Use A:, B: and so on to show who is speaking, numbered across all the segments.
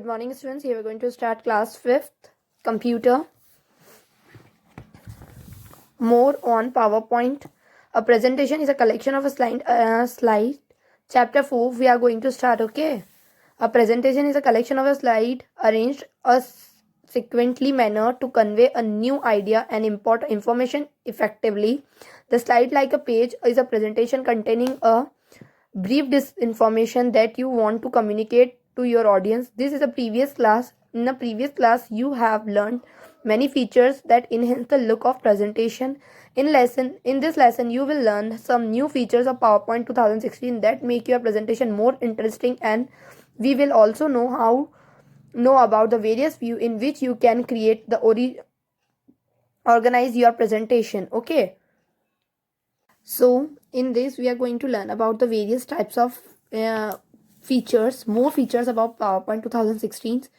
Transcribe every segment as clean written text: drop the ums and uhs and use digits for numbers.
A: Good morning, students. Here we're going to start class 5th, computer. More on PowerPoint. A presentation is a collection of a slide. Chapter 4, we are going to start, okay? A presentation is a collection of a slide arranged a sequentially manner to convey a new idea and import information effectively. The slide, like a page, is a presentation containing a brief information that you want to communicate to your audience. This is a previous class. In the previous class, you have learned many features that enhance the look of presentation. In this lesson, you will learn some new features of PowerPoint 2016 that make your presentation more interesting, and we will also know about the various view in which you can create the organize your presentation. Okay. So in this we are going to learn about the various types of more features about PowerPoint 2016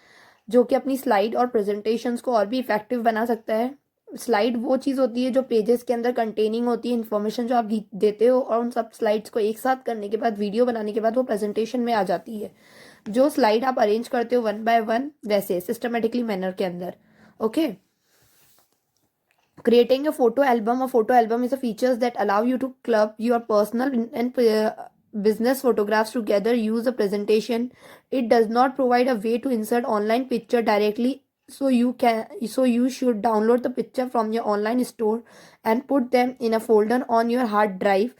A: जो कि अपनी slide और presentations को और भी effective बना सकता है. स्लाइड वो चीज़ होती है जो पेजेस के अंदर कंटेनिंग होती है इन्फॉर्मेशन जो आप देते हो, और उन सब स्लाइड्स को एक साथ करने के बाद वीडियो बनाने के बाद वो प्रेजेंटेशन में आ जाती है. जो स्लाइड आप अरेंज करते हो वन बाय वन वैसे सिस्टमेटिकली मैनर के अंदर. Okay. Creating a photo album. A photo album is a features that allow you to club your personal and business photographs together. Use a presentation. It does not provide a way to insert online picture directly, so you should download the picture from your online store and put them in a folder on your hard drive.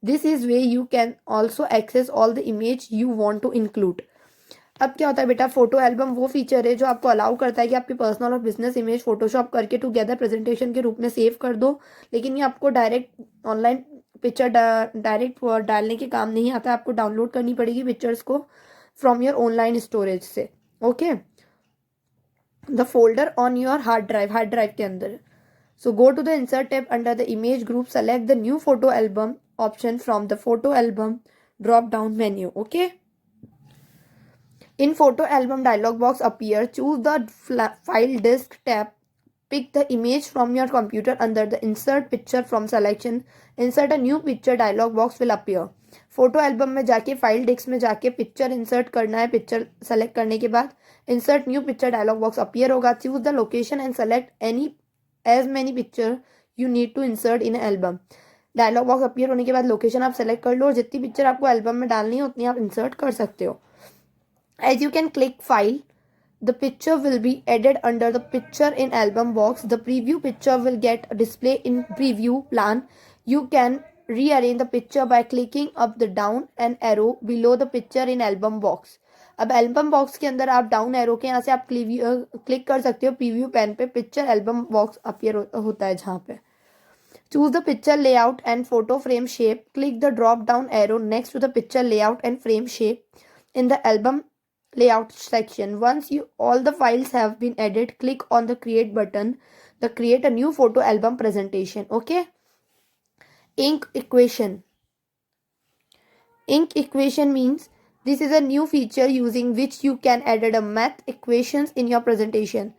A: This is where you can also access all the image you want to include. अब क्या होता है बेटा, photo album वो feature है जो आपको allow करता है कि आपकी पर्सनल और बिजनेस इमेज फोटोशॉप करके टुगेदर प्रेजेंटेशन के रूप में सेव कर दो. लेकिन ये आपको डायरेक्ट ऑनलाइन पिक्चर डायरेक्ट डालने के काम नहीं आता. आपको डाउनलोड करनी पड़ेगी पिक्चर्स को फ्रॉम योर ऑनलाइन स्टोरेज से. Okay. The folder on your hard drive के अंदर. So go to the insert tab under the image group. Select the new photo album option from the photo album drop down menu. Okay. In photo album dialog box appear. Choose the file disk tab. Pick the image from your computer under the insert picture from selection. Insert a new picture dialog box will appear. Photo album में जाके file disc में जाके picture insert करना है. Picture select करने के बाद insert new picture dialog box appear होगा. Choose the location and select as many picture you need to insert in album. Dialog box appear होने के बाद लोकेशन आप सेलेक्ट कर लो और जितनी पिक्चर आपको एल्बम में डालनी है उतनी आप इंसर्ट कर सकते हो. As you can click file, the picture will be added under the picture in album box. The preview picture will get display in preview plan. You can rearrange the picture by clicking up the down and arrow below the picture in album box. अब album box के अंदर आप down arrow के यहाँ से आप click कर सकते हो प्रीव्यू पैन पे. पिक्चर एल्बम बॉक्स अपीयर होता है जहाँ पे. Choose the picture layout and photo frame shape. Click the drop down arrow next to the picture layout and frame shape in the album layout section. Once all the files have been added, click on the create button. The create a new photo album presentation. Okay. Ink equation. Ink equation means this is a new feature using which you can add a math equations in your presentation.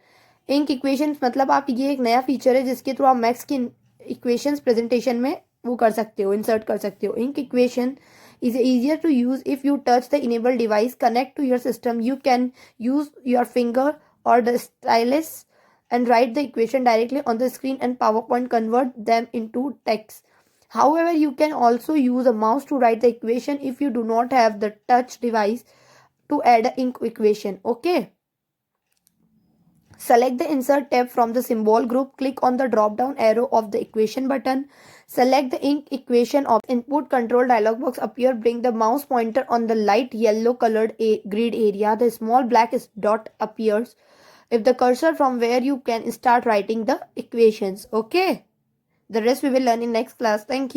A: Ink equations मतलब आप ये एक नया feature है जिसके through आप maths की equations presentation में वो कर सकते हो, इंसर्ट कर सकते हो. Ink equation is easier to use if you touch the enable device connect to your system. You can use your finger or the stylus and write the equation directly on the screen, and PowerPoint convert them into text. However, you can also use a mouse to write the equation if you do not have the touch device to add an ink equation. Okay. Select the insert tab from the symbol group. Click on the drop down arrow of the equation button. Select the ink equation of input control dialog box appear. Bring the mouse pointer on the light yellow colored grid area. The small black dot appears if the cursor from where you can start writing the equations. Okay. The rest we will learn in next class. Thank you.